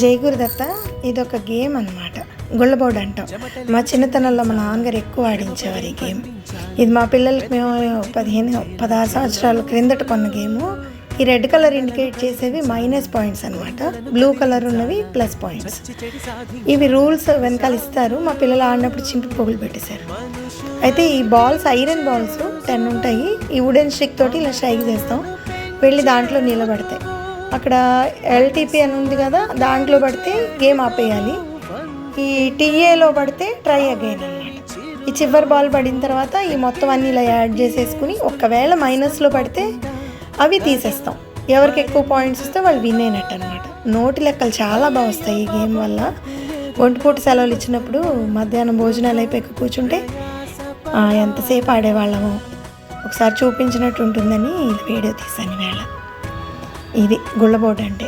జై గురుదత్త ఇదొక గేమ్ అనమాట. గుళ్ళబోర్డు అంటాం. మా చిన్నతనంలో మా నాన్నగారు ఎక్కువ ఆడించేవారు ఈ గేమ్. ఇది మా పిల్లలకి మేము 16 సంవత్సరాల క్రిందట కొన్న గేము. ఈ రెడ్ కలర్ ఇండికేట్ చేసేవి మైనస్ పాయింట్స్ అనమాట, బ్లూ కలర్ ఉన్నవి ప్లస్ పాయింట్స్. ఇవి రూల్స్ వెనకాల ఇస్తారు. మా పిల్లలు ఆడినప్పుడు చింపి పొగులు పెట్టేశారు. అయితే ఈ బాల్స్ ఐరన్ బాల్స్ 10 ఉంటాయి. ఈ వుడెన్ స్టిక్ తోటి ఇలా స్ట్రైక్ చేస్తాం, వెళ్ళి దాంట్లో నిలబడతాయి. అక్కడ ఎల్టీపీ అని ఉంది కదా, దాంట్లో పడితే గేమ్ ఆపేయాలి. ఈ టీఏలో పడితే ట్రై అగైన్ అన్నమాట. ఈ చివరి బాల్ పడిన తర్వాత ఈ మొత్తం అన్నీ ఇలా యాడ్ చేసేసుకుని ఒకవేళ మైనస్లో పడితే అవి తీసేస్తాం. ఎవరికి ఎక్కువ పాయింట్స్ వస్తే వాళ్ళు విన్ అయినట్టు అనమాట. నోటి లెక్కలు చాలా బాగా వస్తాయి ఈ గేమ్ వల్ల. ఒంటిపూట సెలవులు ఇచ్చినప్పుడు మధ్యాహ్నం భోజనాలు అయిపోయి కూర్చుంటే ఎంతసేపు ఆడేవాళ్ళము ఒకసారి చూపించినట్టు ఉంటుందని ఇది వీడియో తీశాను వేళ. ఇది గుళ్ళబోర్డు అంటే.